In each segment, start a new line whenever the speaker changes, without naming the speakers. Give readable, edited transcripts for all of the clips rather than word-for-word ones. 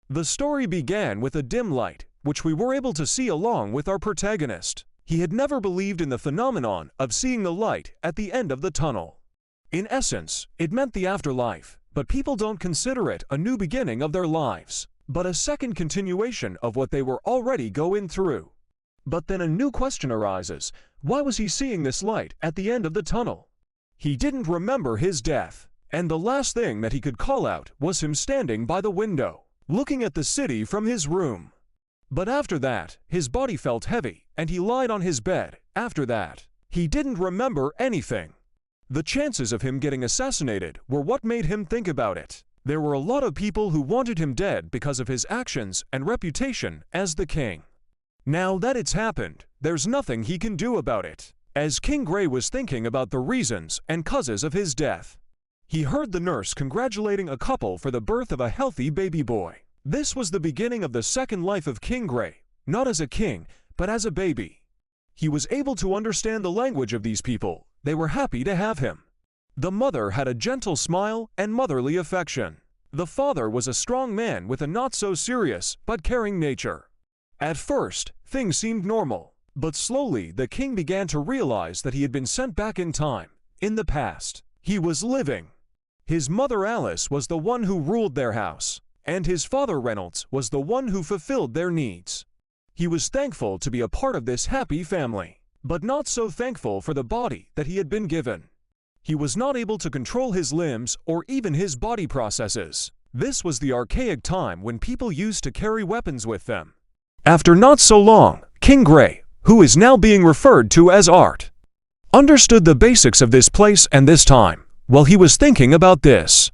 The story began with a dim light, which we were able to see along with our protagonist. He had never believed in the phenomenon of seeing the light at the end of the tunnel. In essence, it meant the afterlife, but people don't consider it a new beginning of their lives, but a second continuation of what they were already going through. But then a new question arises: why was he seeing this light at the end of the tunnel? He didn't remember his death, and the last thing that he could call out was him standing by the window, looking at the city from his room. But after that, his body felt heavy, and he lied on his bed. After that, he didn't remember anything. The chances of him getting assassinated were what made him think about it. There were a lot of people who wanted him dead because of his actions and reputation as the king. Now that it's happened, there's nothing he can do about it. As King Gray was thinking about the reasons and causes of his death, he heard the nurse congratulating a couple for the birth of a healthy baby boy. This was the beginning of the second life of King Gray, not as a king, but as a baby. He was able to understand the language of these people. They were happy to have him. The mother had a gentle smile and motherly affection. The father was a strong man with a not-so-serious but caring nature. At first, things seemed normal, but slowly the king began to realize that he had been sent back in time, in the past. He was living. His mother Alice was the one who ruled their house, and his father Reynolds was the one who fulfilled their needs. He was thankful to be a part of this happy family, but not so thankful for the body that he had been given. He was not able to control his limbs or even his body processes. This was the archaic time when people used to carry weapons with them. After not so long, King Gray, who is now being referred to as Art, understood the basics of this place and this time. While he was thinking about this,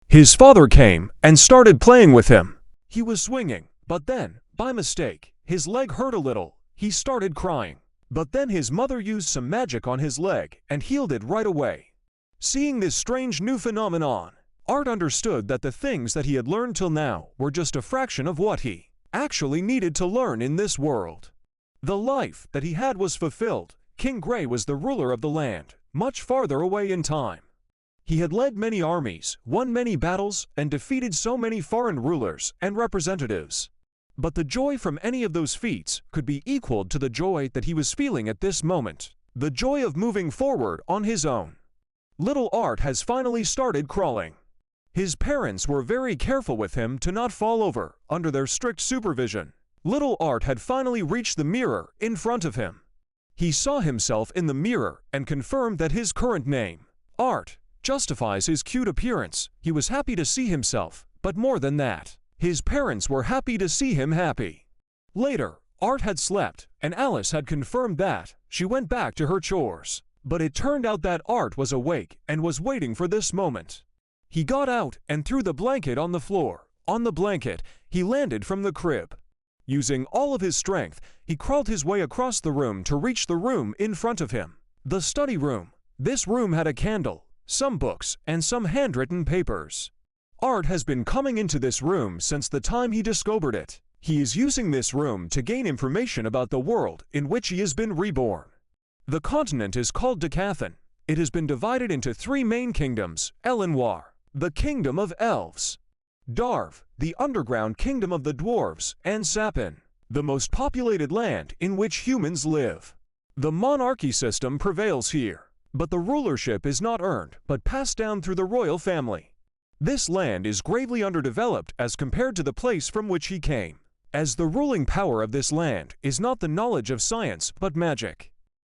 his father came and started playing with him. He was swinging, but then, by mistake, his leg hurt a little. He started crying. But then his mother used some magic on his leg and healed it right away. Seeing this strange new phenomenon, Art understood that the things that he had learned till now were just a fraction of what he actually needed to learn in this world. The life that he had was fulfilled. King Gray was the ruler of the land, much farther away in time. He had led many armies, won many battles, and defeated so many foreign rulers and representatives. But the joy from any of those feats could be equaled to the joy that he was feeling at this moment, the joy of moving forward on his own. Little Art has finally started crawling. His parents were very careful with him to not fall over under their strict supervision. Little Art had finally reached the mirror in front of him. He saw himself in the mirror and confirmed that his current name, Art, justifies his cute appearance. He was happy to see himself, but more than that, his parents were happy to see him happy. Later, Art had slept, and Alice had confirmed that. She went back to her chores. But it turned out that Art was awake and was waiting for this moment. He got out and threw the blanket on the floor. On the blanket, he landed from the crib. Using all of his strength, he crawled his way across the room to reach the room in front of him. The study room. This room had a candle, some books, and some handwritten papers. Art has been coming into this room since the time he discovered it. He is using this room to gain information about the world in which he has been reborn. The continent is called Decathlon. It has been divided into 3 main kingdoms: Elenwar, the kingdom of elves; Darv, the underground kingdom of the dwarves; and Sapin, the most populated land in which humans live. The monarchy system prevails here, but the rulership is not earned but passed down through the royal family. This land is gravely underdeveloped as compared to the place from which he came, as the ruling power of this land is not the knowledge of science but magic.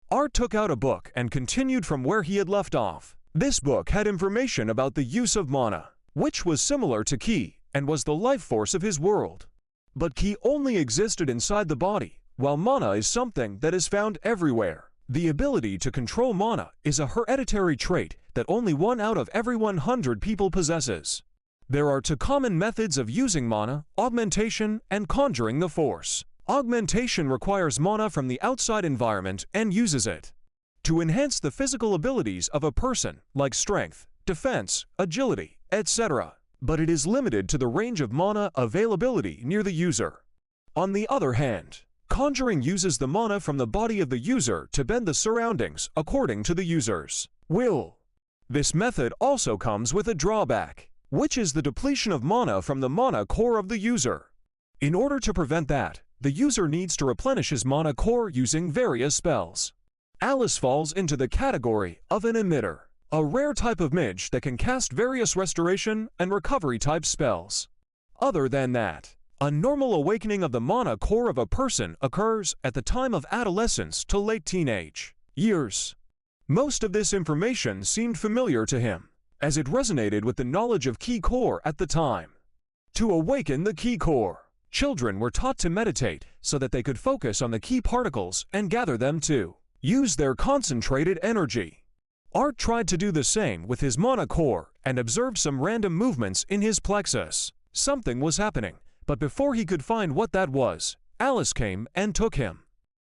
Art took out a book and continued from where he had left off. This book had information about the use of mana, which was similar to ki and was the life force of his world. But ki only existed inside the body, while mana is something that is found everywhere. The ability to control mana is a hereditary trait that only 1 out of every 100 people possesses. There are 2 common methods of using mana: augmentation and conjuring the force. Augmentation requires mana from the outside environment and uses it to enhance the physical abilities of a person, like strength, defense, agility, etc. But it is limited to the range of mana availability near the user. On the other hand, conjuring uses the mana from the body of the user to bend the surroundings according to the user's will. This method also comes with a drawback. which is the depletion of mana from the mana core of the user. In order to prevent that, the user needs to replenish his mana core using various spells. Alice falls into the category of an emitter, a rare type of mage that can cast various restoration and recovery type spells. Other than that, a normal awakening of the mana core of a person occurs at the time of adolescence to late teenage years. Most of this information seemed familiar to him, as it resonated with the knowledge of ki core at the time. To awaken the ki core, children were taught to meditate so that they could focus on the ki particles and gather them to use their concentrated energy. Art tried to do the same with his mana core and observed some random movements in his plexus. Something was happening, but before he could find what that was, Alice came and took him.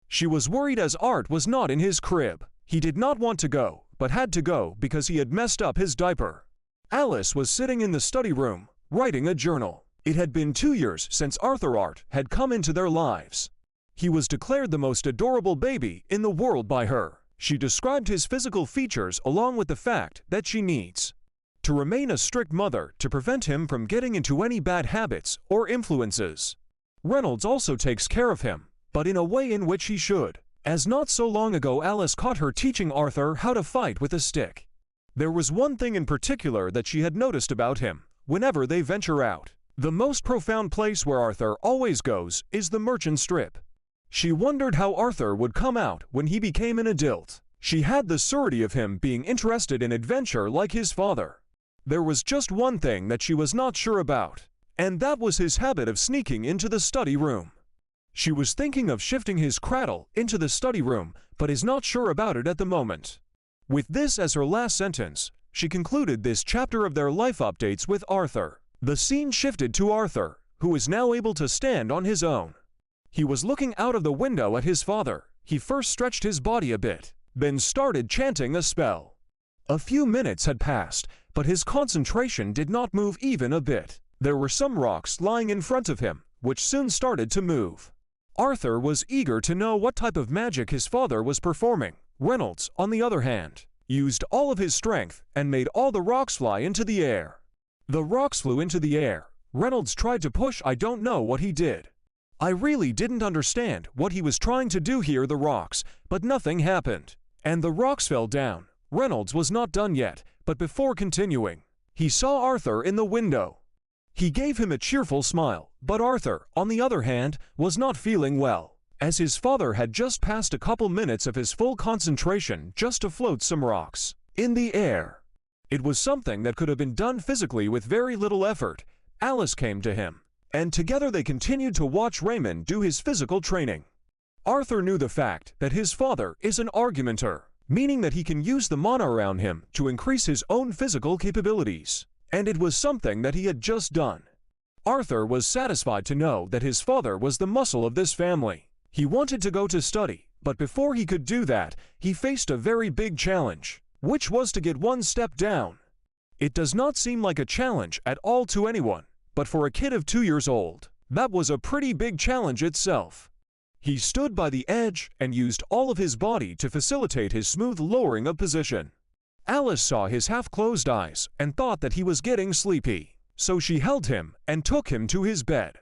She was worried as Art was not in his crib. He did not want to go, but had to go because he had messed up his diaper. Alice was sitting in the study room, writing a journal. It had been 2 years since Art had come into their lives. He was declared the most adorable baby in the world by her. She described his physical features along with the fact that she needs to remain a strict mother to prevent him from getting into any bad habits or influences. Reynolds also takes care of him, but in a way in which he should, as not so long ago Alice caught her teaching Arthur how to fight with a stick. There was one thing in particular that she had noticed about him. Whenever they venture out, the most profound place where Arthur always goes is the merchant strip. She wondered how Arthur would come out when he became an adult. She had the surety of him being interested in adventure like his father. There was just one thing that she was not sure about, and that was his habit of sneaking into the study room. She was thinking of shifting his cradle into the study room, but is not sure about it at the moment. With this as her last sentence, she concluded this chapter of their life updates with Arthur. The scene shifted to Arthur, who is now able to stand on his own. He was looking out of the window at his father. He first stretched his body a bit, then started chanting a spell. A few minutes had passed, but his concentration did not move even a bit. There were some rocks lying in front of him, which soon started to move. Arthur was eager to know what type of magic his father was performing. Reynolds, on the other hand, used all of his strength and made all the rocks fly into the air. The rocks flew into the air. Reynolds tried to push. I don't know what he did. I really didn't understand what he was trying to do here, the rocks, but nothing happened. And the rocks fell down. Reynolds was not done yet, but before continuing, he saw Arthur in the window. He gave him a cheerful smile, but Arthur, on the other hand, was not feeling well, as his father had just passed a couple minutes of his full concentration just to float some rocks in the air. It was something that could have been done physically with very little effort. Alice came to him, and together they continued to watch Raymond do his physical training. Arthur knew the fact that his father is an argumenter, meaning that he can use the mana around him to increase his own physical capabilities, and it was something that he had just done. Arthur was satisfied to know that his father was the muscle of this family. He wanted to go to study, but before he could do that, he faced a very big challenge, which was to get one step down. It does not seem like a challenge at all to anyone, but for a kid of 2 years old, that was a pretty big challenge itself. He stood by the edge and used all of his body to facilitate his smooth lowering of position. Alice saw his half-closed eyes and thought that he was getting sleepy, so she held him and took him to his bed.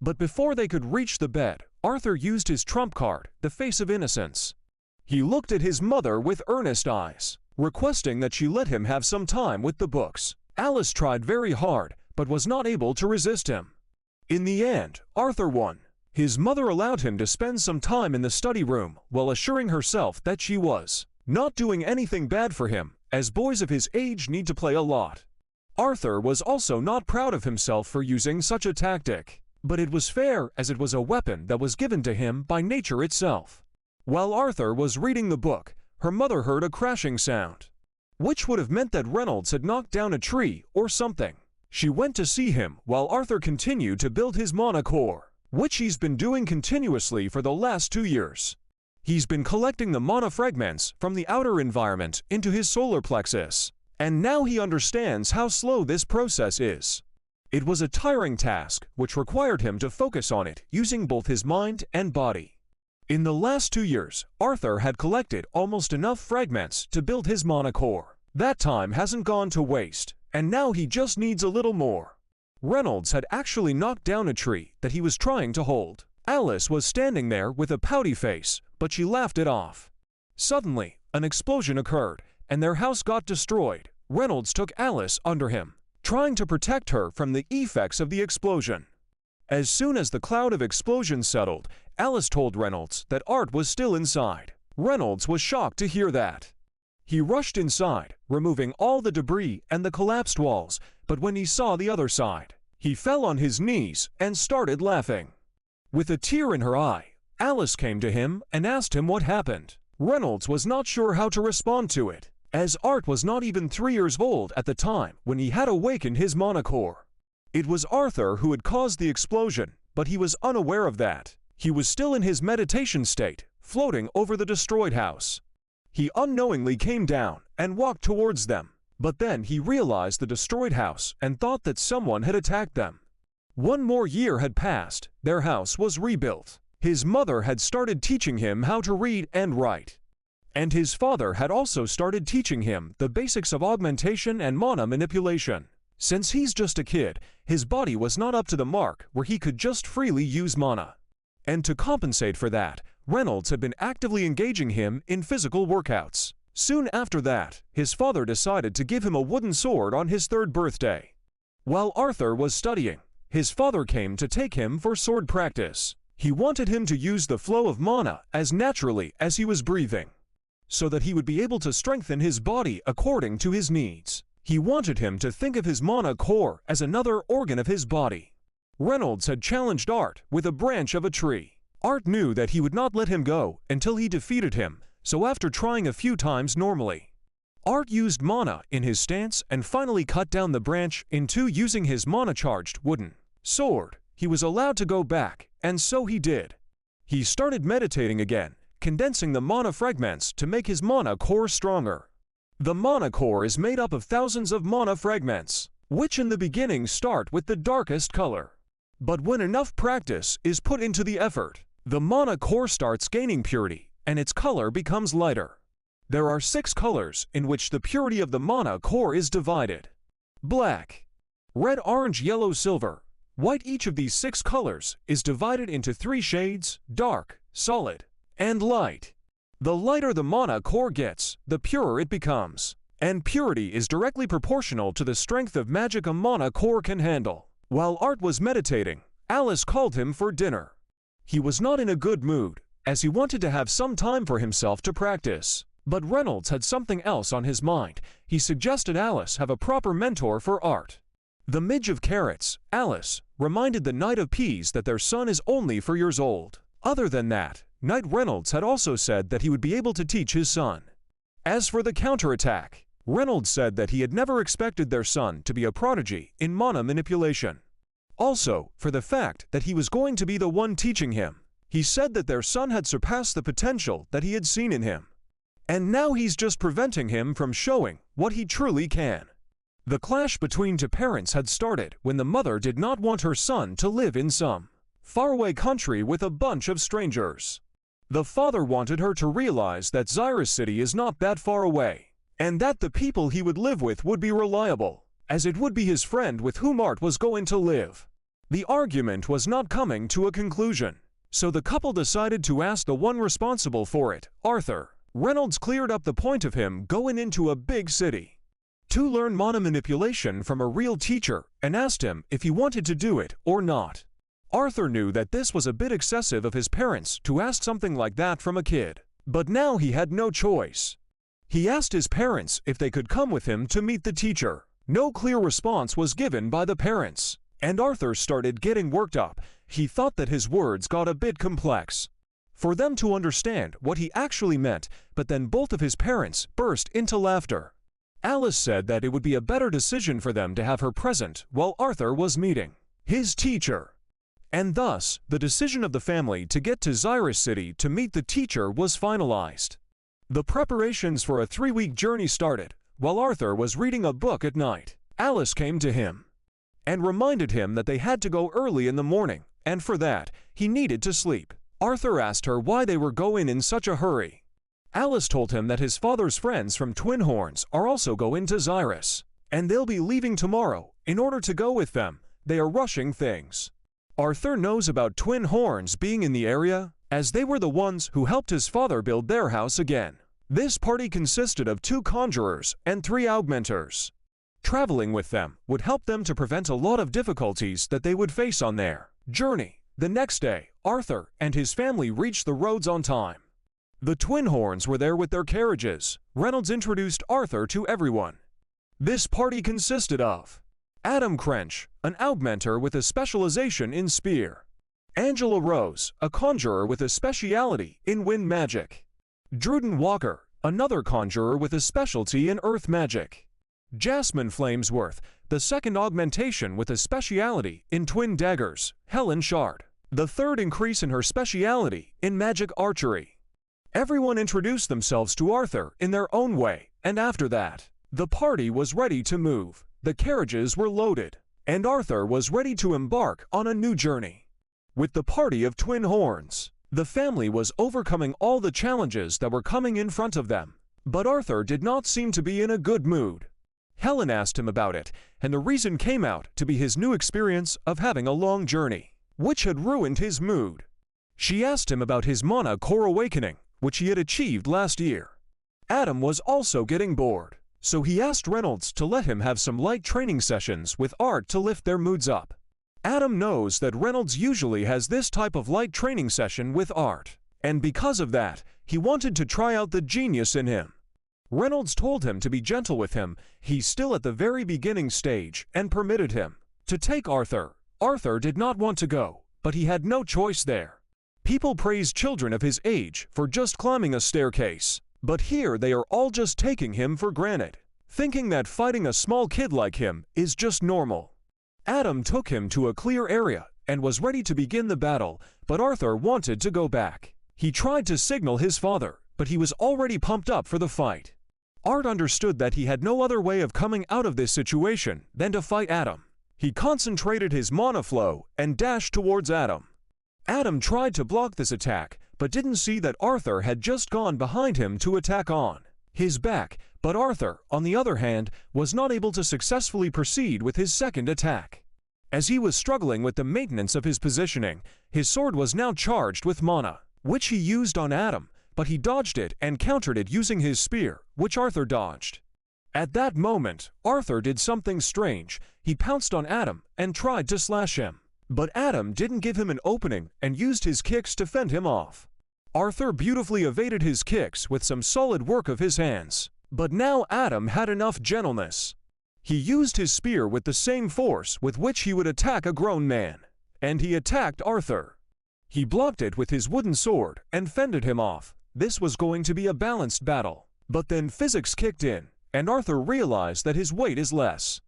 But before they could reach the bed, Arthur used his trump card, the Face of Innocence. He looked at his mother with earnest eyes, requesting that she let him have some time with the books. Alice tried very hard, but was not able to resist him. In the end, Arthur won. His mother allowed him to spend some time in the study room while assuring herself that she was not doing anything bad for him, as boys of his age need to play a lot. Arthur was also not proud of himself for using such a tactic, but it was fair as it was a weapon that was given to him by nature itself. While Arthur was reading the book, her mother heard a crashing sound, which would have meant that Reynolds had knocked down a tree or something. She went to see him while Arthur continued to build his mana core, which he's been doing continuously for the last 2 years. He's been collecting the mana fragments from the outer environment into his solar plexus, and now he understands how slow this process is. It was a tiring task which required him to focus on it using both his mind and body. In the last 2 years, Arthur had collected almost enough fragments to build his mana core. That time hasn't gone to waste, and now he just needs a little more. Reynolds had actually knocked down a tree that he was trying to hold. Alice was standing there with a pouty face, but she laughed it off. Suddenly, an explosion occurred, and their house got destroyed. Reynolds took Alice under him, trying to protect her from the effects of the explosion. As soon as the cloud of explosions settled, Alice told Reynolds that Art was still inside. Reynolds was shocked to hear that. He rushed inside, removing all the debris and the collapsed walls, but when he saw the other side, he fell on his knees and started laughing. With a tear in her eye, Alice came to him and asked him what happened. Reynolds was not sure how to respond to it, as Art was not even 3 years old at the time when he had awakened his mana core. It was Arthur who had caused the explosion, but he was unaware of that. He was still in his meditation state, floating over the destroyed house. He unknowingly came down and walked towards them, but then he realized the destroyed house and thought that someone had attacked them. 1 more year had passed, their house was rebuilt. His mother had started teaching him how to read and write. And his father had also started teaching him the basics of augmentation and mana manipulation. Since he's just a kid, his body was not up to the mark where he could just freely use mana. And to compensate for that, Reynolds had been actively engaging him in physical workouts. Soon after that, his father decided to give him a wooden sword on his 3rd birthday. While Arthur was studying, his father came to take him for sword practice. He wanted him to use the flow of mana as naturally as he was breathing, so that he would be able to strengthen his body according to his needs. He wanted him to think of his mana core as another organ of his body. Reynolds had challenged Art with a branch of a tree. Art knew that he would not let him go until he defeated him, so after trying a few times normally, Art used mana in his stance and finally cut down the branch in 2 using his mana-charged wooden sword. He was allowed to go back, and so he did. He started meditating again, condensing the mana fragments to make his mana core stronger. The mana core is made up of thousands of mana fragments, which in the beginning start with the darkest color. But when enough practice is put into the effort, the mana core starts gaining purity, and its color becomes lighter. There are 6 colors in which the purity of the mana core is divided: black, red, orange, yellow, silver, white. Each of these 6 colors is divided into 3 shades: dark, solid, and light. The lighter the mana core gets, the purer it becomes, and purity is directly proportional to the strength of magic a mana core can handle. While Art was meditating, Alice called him for dinner. He was not in a good mood, as he wanted to have some time for himself to practice. But Reynolds had something else on his mind. He suggested Alice have a proper mentor for Art. The Midge of Carrots, Alice, reminded the Knight of Peas that their son is only 4 years old. Other than that, Knight Reynolds had also said that he would be able to teach his son. As for the counterattack, Reynolds said that he had never expected their son to be a prodigy in mana manipulation. Also, for the fact that he was going to be the one teaching him. He said that their son had surpassed the potential that he had seen in him. And now he's just preventing him from showing what he truly can. The clash between 2 parents had started when the mother did not want her son to live in some faraway country with a bunch of strangers. The father wanted her to realize that Xyrus City is not that far away, and that the people he would live with would be reliable, as it would be his friend with whom Art was going to live. The argument was not coming to a conclusion, so the couple decided to ask the one responsible for it, Arthur. Reynolds cleared up the point of him going into a big city to learn mana manipulation from a real teacher and asked him if he wanted to do it or not. Arthur knew that this was a bit excessive of his parents to ask something like that from a kid, but now he had no choice. He asked his parents if they could come with him to meet the teacher. No clear response was given by the parents, and Arthur started getting worked up. He thought that his words got a bit complex for them to understand what he actually meant, but then both of his parents burst into laughter. Alice said that it would be a better decision for them to have her present while Arthur was meeting his teacher. And thus, the decision of the family to get to Xyrus City to meet the teacher was finalized. The preparations for a 3-week journey started while Arthur was reading a book at night. Alice came to him and reminded him that they had to go early in the morning, and for that, he needed to sleep. Arthur asked her why they were going in such a hurry. Alice told him that his father's friends from Twin Horns are also going to Xyrus, and they'll be leaving tomorrow. In order to go with them, they are rushing things. Arthur knows about twin horns being in the area, as they were the ones who helped his father build their house again. This party consisted of 2 conjurers and 3 augmenters. Traveling with them would help them to prevent a lot of difficulties that they would face on their journey. The next day, Arthur and his family reached the roads on time. The twin horns were there with their carriages. Reynolds introduced Arthur to everyone. This party consisted of Adam Crench, an augmenter with a specialization in spear; Angela Rose, a conjurer with a speciality in wind magic; Druden Walker, another conjurer with a specialty in earth magic; Jasmine Flamesworth, the second augmentation with a speciality in twin daggers; Helen Shard, the third increase in her speciality in magic archery. Everyone introduced themselves to Arthur in their own way, and after that, the party was ready to move. The carriages were loaded, and Arthur was ready to embark on a new journey. With the party of twin horns, the family was overcoming all the challenges that were coming in front of them. But Arthur did not seem to be in a good mood. Helen asked him about it, and the reason came out to be his new experience of having a long journey, which had ruined his mood. She asked him about his mana core awakening, which he had achieved last year. Adam was also getting bored, so he asked Reynolds to let him have some light training sessions with Art to lift their moods up. Adam knows that Reynolds usually has this type of light training session with Art, and because of that, he wanted to try out the genius in him. Reynolds told him to be gentle with him. He's still at the very beginning stage, and permitted him to take Arthur. Arthur did not want to go, but he had no choice there. People praise children of his age for just climbing a staircase, but here they are all just taking him for granted, thinking that fighting a small kid like him is just normal. Adam took him to a clear area and was ready to begin the battle, but Arthur wanted to go back. He tried to signal his father, but he was already pumped up for the fight. Art understood that he had no other way of coming out of this situation than to fight Adam. He concentrated his mana flow and dashed towards Adam. Adam tried to block this attack, but didn't see that Arthur had just gone behind him to attack on his back, but Arthur, on the other hand, was not able to successfully proceed with his second attack. As he was struggling with the maintenance of his positioning, his sword was now charged with mana, which he used on Adam, but he dodged it and countered it using his spear, which Arthur dodged. At that moment, Arthur did something strange. He pounced on Adam and tried to slash him. But Adam didn't give him an opening and used his kicks to fend him off. Arthur beautifully evaded his kicks with some solid work of his hands. But now Adam had enough gentleness. He used his spear with the same force with which he would attack a grown man, and he attacked Arthur. He blocked it with his wooden sword and fended him off. This was going to be a balanced battle. But then physics kicked in, and Arthur realized that his weight is less.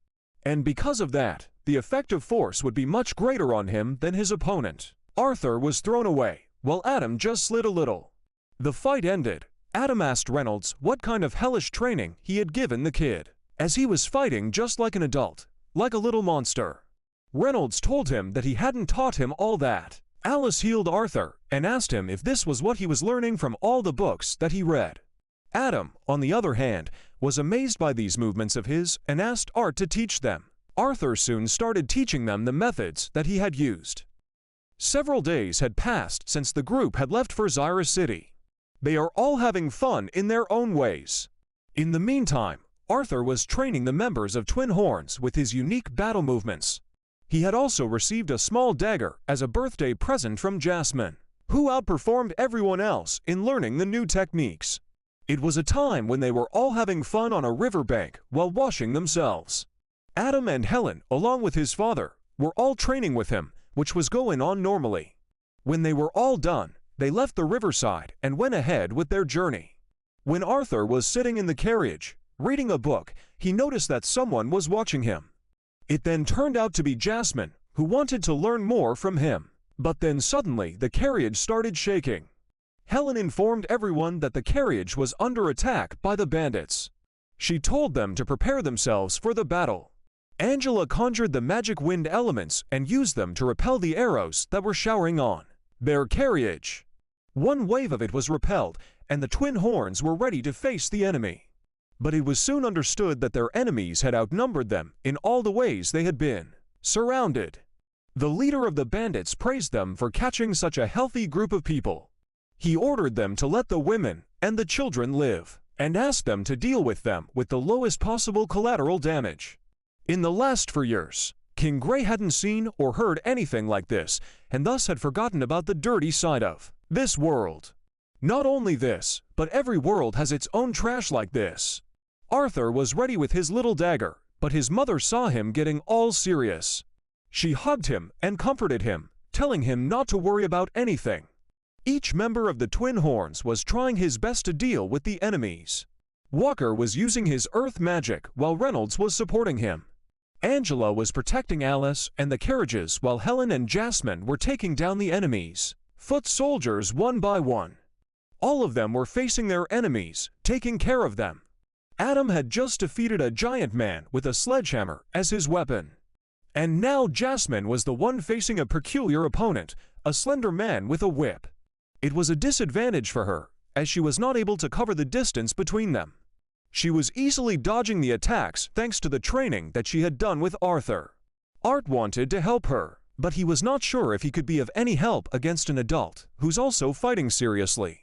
And because of that, the effective force would be much greater on him than his opponent. Arthur was thrown away, while Adam just slid a little. The fight ended. Adam asked Reynolds what kind of hellish training he had given the kid, as he was fighting just like an adult, like a little monster. Reynolds told him that he hadn't taught him all that. Alice healed Arthur and asked him if this was what he was learning from all the books that he read. Adam, on the other hand, was amazed by these movements of his and asked Art to teach them. Arthur soon started teaching them the methods that he had used. Several days had passed since the group had left for Zyra City. They are all having fun in their own ways. In the meantime, Arthur was training the members of Twin Horns with his unique battle movements. He had also received a small dagger as a birthday present from Jasmine, who outperformed everyone else in learning the new techniques. It was a time when they were all having fun on a riverbank while washing themselves. Adam and Helen, along with his father, were all training with him, which was going on normally. When they were all done, they left the riverside and went ahead with their journey. When Arthur was sitting in the carriage, reading a book, he noticed that someone was watching him. It then turned out to be Jasmine, who wanted to learn more from him. But then suddenly the carriage started shaking. Helen informed everyone that the carriage was under attack by the bandits. She told them to prepare themselves for the battle. Angela conjured the magic wind elements and used them to repel the arrows that were showering on their carriage. One wave of it was repelled, and the twin horns were ready to face the enemy. But it was soon understood that their enemies had outnumbered them in all the ways they had been surrounded. The leader of the bandits praised them for catching such a healthy group of people. He ordered them to let the women and the children live, and asked them to deal with them with the lowest possible collateral damage. In the last 4 years, King Gray hadn't seen or heard anything like this, and thus had forgotten about the dirty side of this world. Not only this, but every world has its own trash like this. Arthur was ready with his little dagger, but his mother saw him getting all serious. She hugged him and comforted him, telling him not to worry about anything. Each member of the Twin Horns was trying his best to deal with the enemies. Walker was using his earth magic while Reynolds was supporting him. Angela was protecting Alice and the carriages while Helen and Jasmine were taking down the enemies, foot soldiers one by one. All of them were facing their enemies, taking care of them. Adam had just defeated a giant man with a sledgehammer as his weapon. And now Jasmine was the one facing a peculiar opponent, a slender man with a whip. It was a disadvantage for her, as she was not able to cover the distance between them. She was easily dodging the attacks thanks to the training that she had done with Arthur. Art wanted to help her, but he was not sure if he could be of any help against an adult who's also fighting seriously.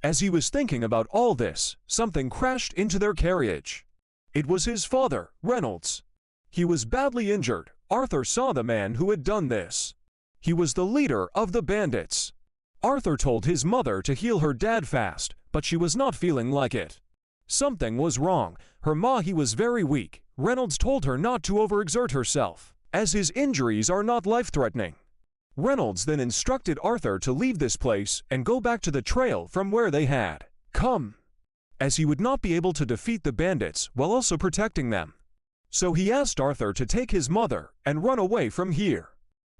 As he was thinking about all this, something crashed into their carriage. It was his father, Reynolds. He was badly injured. Arthur saw the man who had done this. He was the leader of the bandits. Arthur told his mother to heal her dad fast, but she was not feeling like it. Something was wrong. Her mahou was very weak. Reynolds told her not to overexert herself, as his injuries are not life-threatening. Reynolds then instructed Arthur to leave this place and go back to the trail from where they had come, as he would not be able to defeat the bandits while also protecting them. So he asked Arthur to take his mother and run away from here.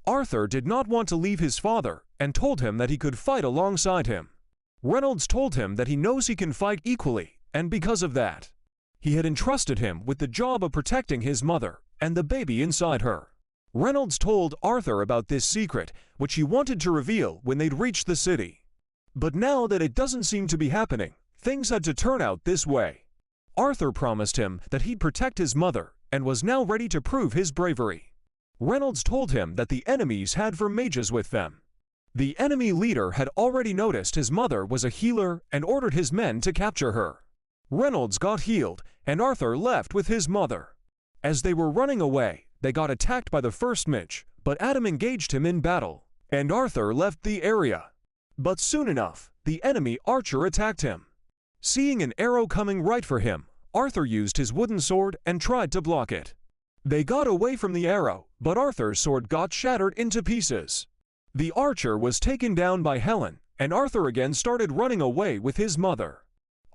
Arthur did not want to leave his father and told him that he could fight alongside him. Reynolds told him that he knows he can fight equally, and because of that, he had entrusted him with the job of protecting his mother and the baby inside her. Reynolds told Arthur about this secret, which he wanted to reveal when they'd reached the city. But now that it doesn't seem to be happening, things had to turn out this way. Arthur promised him that he'd protect his mother and was now ready to prove his bravery. Reynolds told him that the enemies had 4 mages with them. The enemy leader had already noticed his mother was a healer and ordered his men to capture her. Reynolds got healed, and Arthur left with his mother. As they were running away, they got attacked by the first mage, but Adam engaged him in battle, and Arthur left the area. But soon enough, the enemy archer attacked him. Seeing an arrow coming right for him, Arthur used his wooden sword and tried to block it. They got away from the arrow, but Arthur's sword got shattered into pieces. The archer was taken down by Helen, and Arthur again started running away with his mother.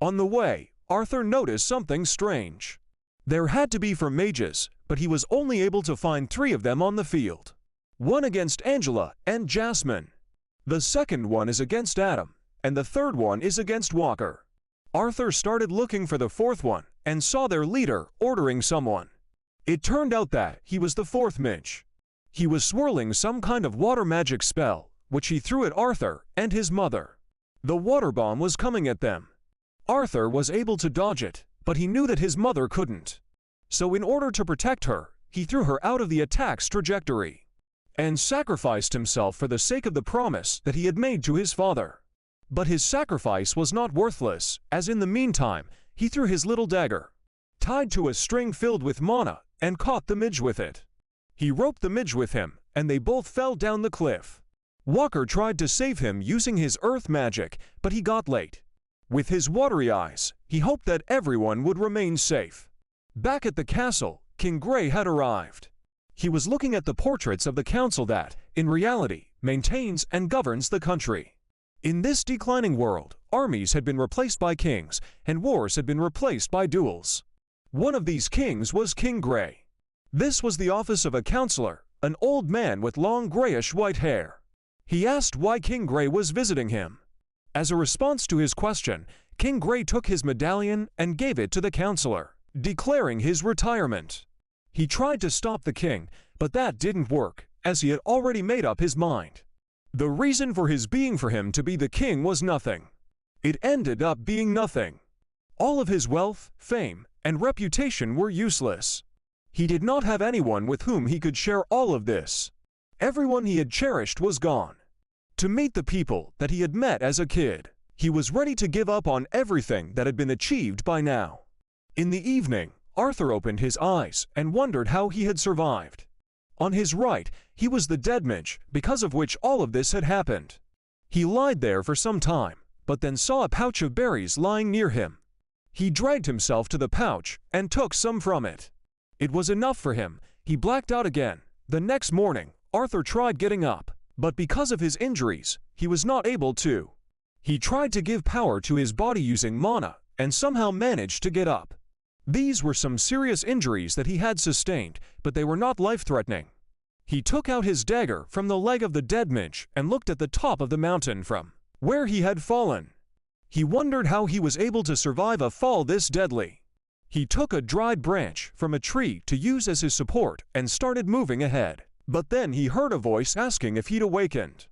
On the way, Arthur noticed something strange. There had to be 4 mages, but he was only able to find 3 of them on the field. One against Angela and Jasmine. The second one is against Adam, and the third one is against Walker. Arthur started looking for the 4th one and saw their leader ordering someone. It turned out that he was the 4th mage. He was swirling some kind of water magic spell, which he threw at Arthur and his mother. The water bomb was coming at them. Arthur was able to dodge it, but he knew that his mother couldn't. So in order to protect her, he threw her out of the attack's trajectory and sacrificed himself for the sake of the promise that he had made to his father. But his sacrifice was not worthless, as in the meantime, he threw his little dagger, tied to a string filled with mana, and caught the midge with it. He roped the midge with him, and they both fell down the cliff. Walker tried to save him using his earth magic, but he got late. With his watery eyes, he hoped that everyone would remain safe. Back at the castle, King Gray had arrived. He was looking at the portraits of the council that, in reality, maintains and governs the country. In this declining world, armies had been replaced by kings, and wars had been replaced by duels. One of these kings was King Gray. This was the office of a counselor, an old man with long grayish-white hair. He asked why King Gray was visiting him. As a response to his question, King Gray took his medallion and gave it to the counselor, declaring his retirement. He tried to stop the king, but that didn't work, as he had already made up his mind. The reason for his being for him to be the king was nothing. It ended up being nothing. All of his wealth, fame, and reputation were useless. He did not have anyone with whom he could share all of this. Everyone he had cherished was gone. To meet the people that he had met as a kid, he was ready to give up on everything that had been achieved by now. In the evening, Arthur opened his eyes and wondered how he had survived. On his right, he was the dead midge, because of which all of this had happened. He lied there for some time, but then saw a pouch of berries lying near him. He dragged himself to the pouch and took some from it. It was enough for him. He blacked out again. The next morning, Arthur tried getting up, but because of his injuries, he was not able to. He tried to give power to his body using mana, and somehow managed to get up. These were some serious injuries that he had sustained, but they were not life-threatening. He took out his dagger from the leg of the dead midge and looked at the top of the mountain from where he had fallen. He wondered how he was able to survive a fall this deadly. He took a dried branch from a tree to use as his support and started moving ahead. But then he heard a voice asking if he'd awakened.